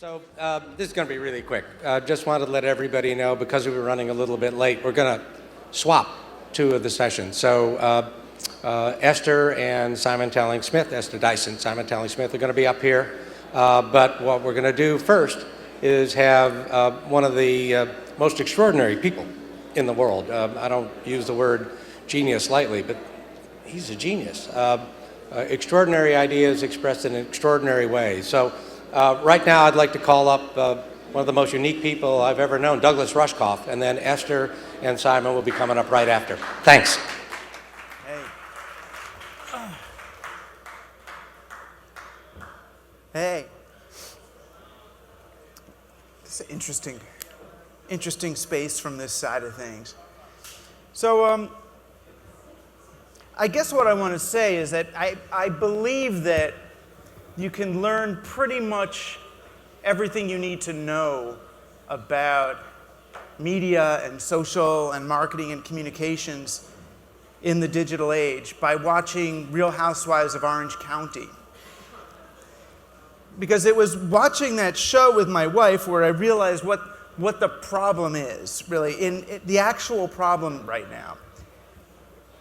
This is going to be really quick. Just wanted to let everybody know, because we were running a little bit late, we're going to swap two of the sessions. Esther and Simon Telling-Smith, Esther Dyson, Simon Telling-Smith are going to be up here. But what we're going to do first is have one of the most extraordinary people in the world. I don't use the word genius lightly, but he's a genius. Extraordinary ideas expressed in extraordinary ways. So right now I'd like to call up one of the most unique people I've ever known, Douglas Rushkoff, and then Esther and Simon will be coming up right after. Thanks. Hey. This is an interesting space from this side of things. So I guess what I want to say is that I believe that you can learn pretty much everything you need to know about media and social and marketing and communications in the digital age by watching Real Housewives of Orange County. Because it was watching that show with my wife where I realized what the problem is, really, in the actual problem right now.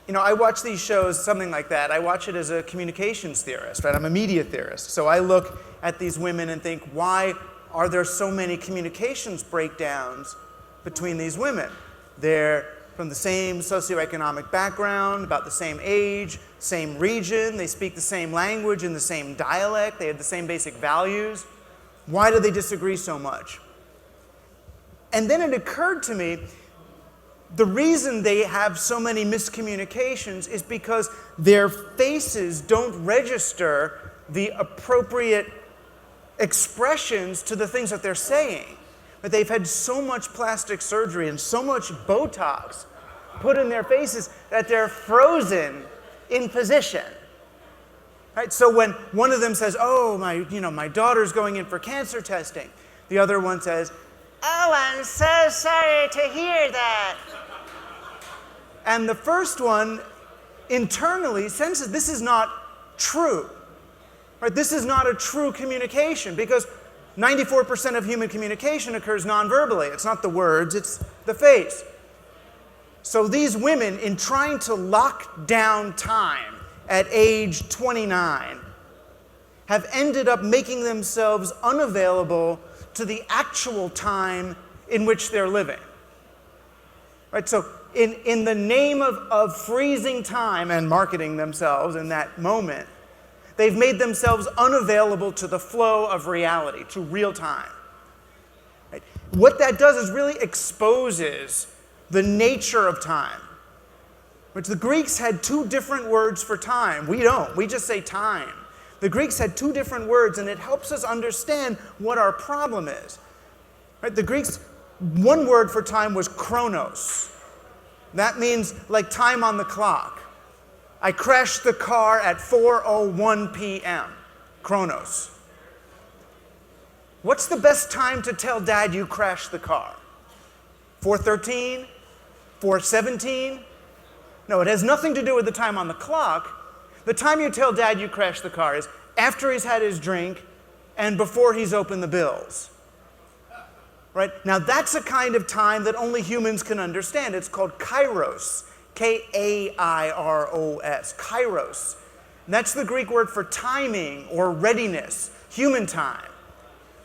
You know, I watch these shows, something like that. I watch it as a communications theorist, right? I'm a media theorist. So I look at these women and think, why are there so many communications breakdowns between these women? They're from the same socioeconomic background, about the same age, same region. They speak the same language in the same dialect. They have the same basic values. Why do they disagree so much? And then it occurred to me, the reason they have so many miscommunications is because their faces don't register the appropriate expressions to the things that they're saying. But they've had so much plastic surgery and so much Botox put in their faces that they're frozen in position. Right? So when one of them says, "Oh, my daughter's going in for cancer testing," the other one says, "Oh, I'm so sorry to hear that." And the first one internally senses this is not true. Right? This is not a true communication because 94% of human communication occurs non-verbally. It's not the words, it's the face. So these women, in trying to lock down time at age 29, have ended up making themselves unavailable to the actual time in which they're living. Right? So in the name of freezing time and marketing themselves in that moment, they've made themselves unavailable to the flow of reality, to real time. Right? What that does is really exposes the nature of time. Which the Greeks had two different words for time. We don't. We just say time. The Greeks had two different words, and it helps us understand what our problem is. Right? The Greeks, one word for time was chronos. That means like time on the clock. I crashed the car at 4:01 p.m. Chronos. What's the best time to tell Dad you crashed the car? 4:13? 4:17? No, it has nothing to do with the time on the clock. The time you tell Dad you crashed the car is after he's had his drink and before he's opened the bills. Right? Now that's a kind of time that only humans can understand. It's called kairos. K-A-I-R-O-S. Kairos. And that's the Greek word for timing or readiness, human time.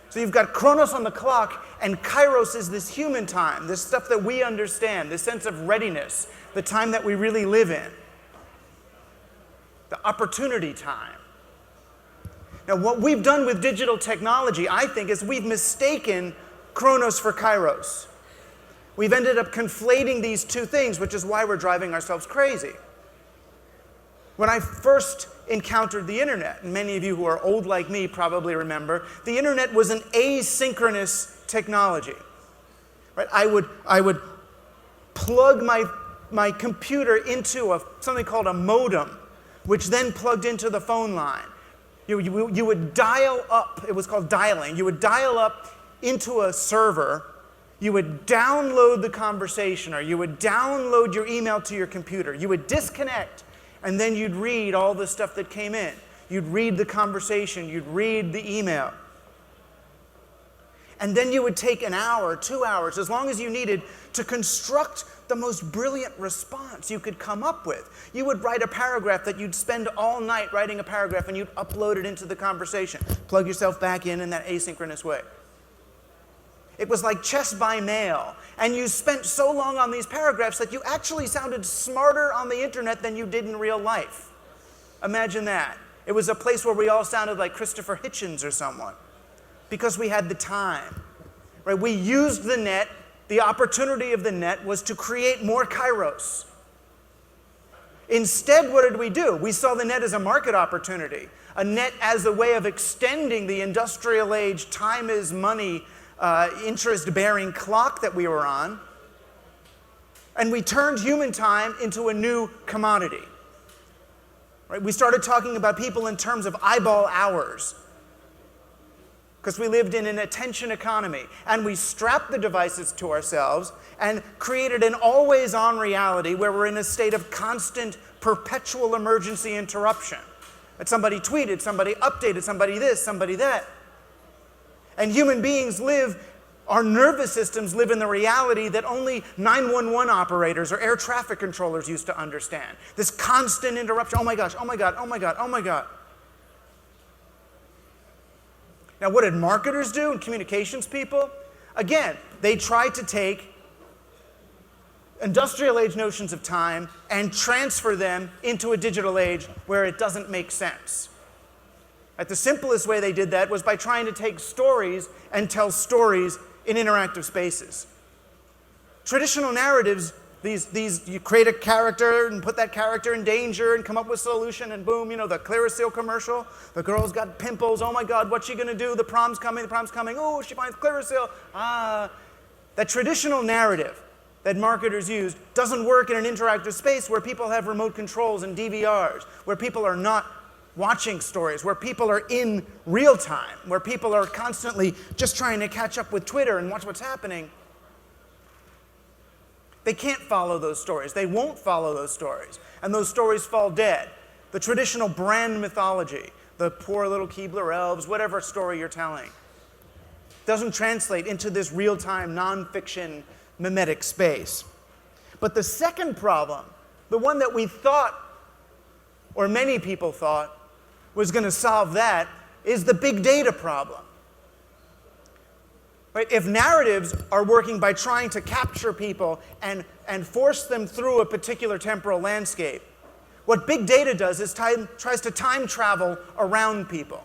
So you've got chronos on the clock, and kairos is this human time, this stuff that we understand, this sense of readiness, the time that we really live in, the opportunity time. Now what we've done with digital technology, I think, is we've mistaken chronos for kairos. We've ended up conflating these two things, which is why we're driving ourselves crazy. When I first encountered the internet, and many of you who are old like me probably remember, the internet was an asynchronous technology. Right? I would plug my computer into something called a modem, which then plugged into the phone line. You would dial up, it was called dialing, you would dial up into a server, you would download the conversation, or you would download your email to your computer. You would disconnect, and then you'd read all the stuff that came in. You'd read the conversation, you'd read the email. And then you would take an hour, 2 hours, as long as you needed, to construct the most brilliant response you could come up with. You would write a paragraph that you'd spend all night writing a paragraph, and you'd upload it into the conversation. Plug yourself back in that asynchronous way. It was like chess by mail. And you spent so long on these paragraphs that you actually sounded smarter on the internet than you did in real life. Imagine that. It was a place where we all sounded like Christopher Hitchens or someone, because we had the time. Right? We used the net. The opportunity of the net was to create more kairos. Instead, what did we do? We saw the net as a market opportunity, a net as a way of extending the industrial age, time is money, interest-bearing clock that we were on. And we turned human time into a new commodity. Right? We started talking about people in terms of eyeball hours, because we lived in an attention economy. And we strapped the devices to ourselves and created an always-on reality where we're in a state of constant, perpetual emergency interruption. That somebody tweeted, somebody updated, somebody this, somebody that. And human beings our nervous systems live in the reality that only 911 operators or air traffic controllers used to understand. This constant interruption. Oh my gosh, oh my God, oh my God, oh my God. Now, what did marketers do and communications people? Again, they tried to take industrial age notions of time and transfer them into a digital age where it doesn't make sense. The simplest way they did that was by trying to take stories and tell stories in interactive spaces. Traditional narratives, you create a character and put that character in danger and come up with a solution, and boom, the Clearasil commercial. The girl's got pimples. Oh my God, what's she going to do? The prom's coming. Oh, she finds Clearasil. That traditional narrative that marketers used doesn't work in an interactive space where people have remote controls and DVRs, where people are not watching stories, where people are in real time, where people are constantly just trying to catch up with Twitter and watch what's happening. They can't follow those stories. They won't follow those stories. And those stories fall dead. The traditional brand mythology, the poor little Keebler elves, whatever story you're telling, doesn't translate into this real-time, nonfiction, mimetic space. But the second problem, the one that we thought, or many people thought, was going to solve that, is the big data problem. Right? If narratives are working by trying to capture people and force them through a particular temporal landscape, what big data does is tries to time travel around people.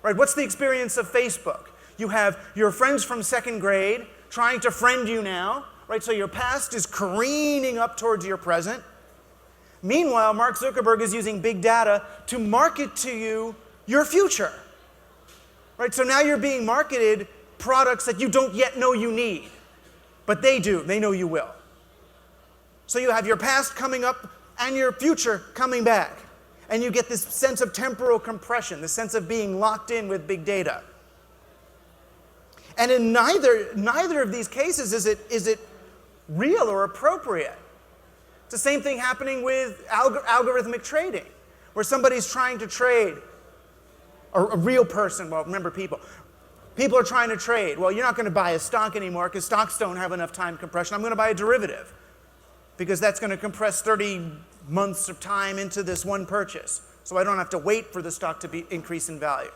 Right? What's the experience of Facebook? You have your friends from second grade trying to friend you now, right? So your past is careening up towards your present. Meanwhile, Mark Zuckerberg is using big data to market to you your future. Right? So now you're being marketed products that you don't yet know you need, but they do. They know you will. So you have your past coming up and your future coming back, and you get this sense of temporal compression, the sense of being locked in with big data. And in neither of these cases is it real or appropriate. It's the same thing happening with algorithmic trading, where somebody's trying to trade, or a real person, well, remember people. People are trying to trade. Well, you're not going to buy a stock anymore because stocks don't have enough time compression. I'm going to buy a derivative because that's going to compress 30 months of time into this one purchase, so I don't have to wait for the stock to increase in value.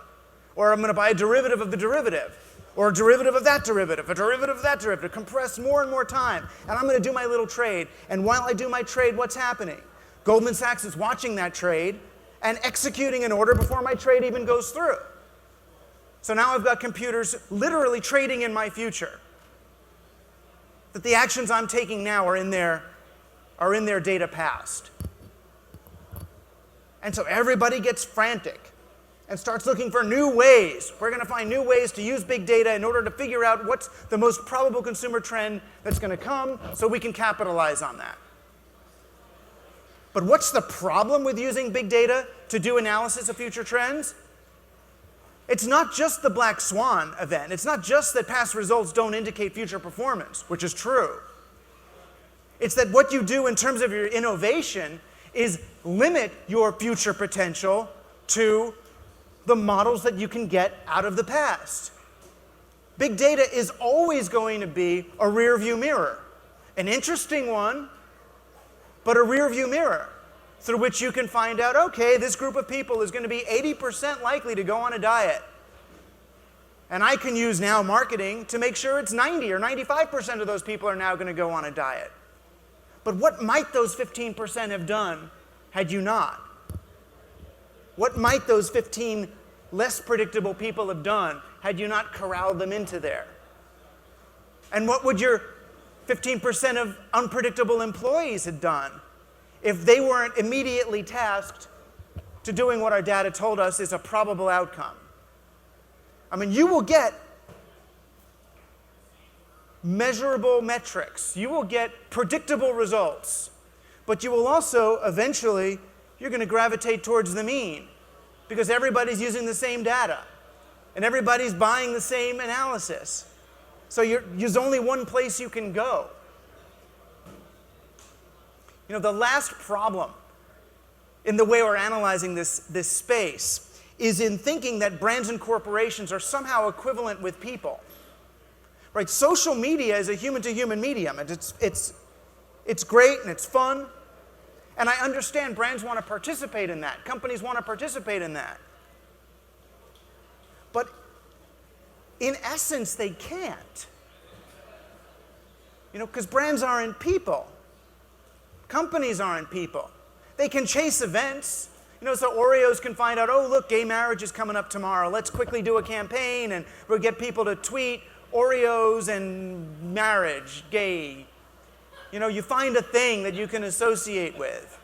Or I'm going to buy a derivative of the derivative, or a derivative of that derivative, a derivative of that derivative, compress more and more time, and I'm going to do my little trade. And while I do my trade, what's happening? Goldman Sachs is watching that trade and executing an order before my trade even goes through. So now I've got computers literally trading in my future. That the actions I'm taking now are in their data past. And so everybody gets frantic and starts looking for new ways. We're going to find new ways to use big data in order to figure out what's the most probable consumer trend that's going to come so we can capitalize on that. But what's the problem with using big data to do analysis of future trends? It's not just the black swan event. It's not just that past results don't indicate future performance, which is true. It's that what you do in terms of your innovation is limit your future potential to the models that you can get out of the past. Big data is always going to be a rear-view mirror. An interesting one, but a rear-view mirror through which you can find out, okay, this group of people is going to be 80% likely to go on a diet. And I can use now marketing to make sure it's 90 or 95% of those people are now going to go on a diet. But what might those 15% have done had you not? What might those 15 less predictable people have done had you not corralled them into there? And what would your 15% of unpredictable employees have done if they weren't immediately tasked to doing what our data told us is a probable outcome? I mean, you will get measurable metrics. You will get predictable results. But you will also, eventually, you're going to gravitate towards the mean because everybody's using the same data and everybody's buying the same analysis. So there's only one place you can go. You know, the last problem in the way we're analyzing this space is in thinking that brands and corporations are somehow equivalent with people. Right? Social media is a human-to-human medium, and it's great and it's fun. And I understand brands want to participate in that. Companies want to participate in that. But in essence, they can't. You know, because brands aren't people. Companies aren't people. They can chase events. You know, so Oreos can find out, oh, look, gay marriage is coming up tomorrow. Let's quickly do a campaign, and we'll get people to tweet Oreos and marriage, gay. You know, you find a thing that you can associate with.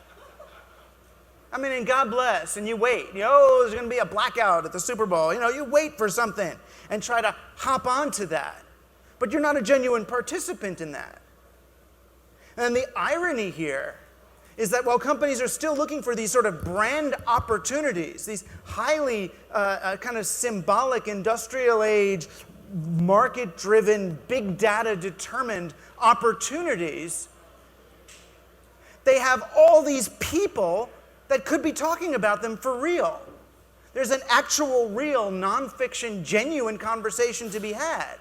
I mean, and God bless, and you wait. You know, oh, there's going to be a blackout at the Super Bowl. You know, you wait for something and try to hop onto that. But you're not a genuine participant in that. And the irony here is that while companies are still looking for these sort of brand opportunities, these highly kind of symbolic industrial age, market-driven, big data-determined opportunities, they have all these people that could be talking about them for real. There's an actual, real, nonfiction, genuine conversation to be had.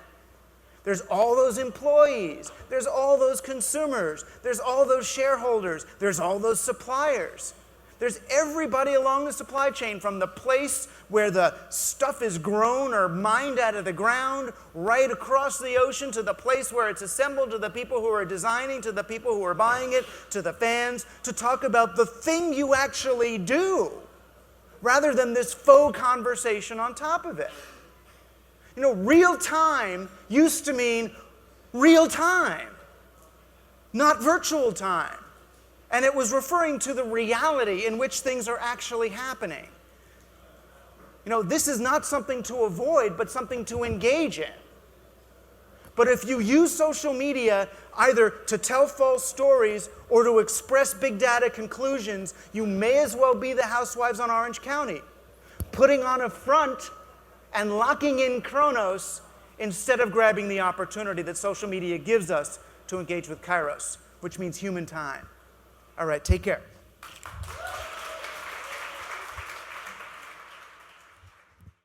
There's all those employees. There's all those consumers. There's all those shareholders. There's all those suppliers. There's everybody along the supply chain, from the place where the stuff is grown or mined out of the ground, right across the ocean, to the place where it's assembled, to the people who are designing, to the people who are buying it, to the fans, to talk about the thing you actually do, rather than this faux conversation on top of it. You know, real time used to mean real time, not virtual time. And it was referring to the reality in which things are actually happening. You know, this is not something to avoid, but something to engage in. But if you use social media either to tell false stories or to express big data conclusions, you may as well be the housewives on Orange County, putting on a front and locking in Chronos instead of grabbing the opportunity that social media gives us to engage with Kairos, which means human time. All right, take care.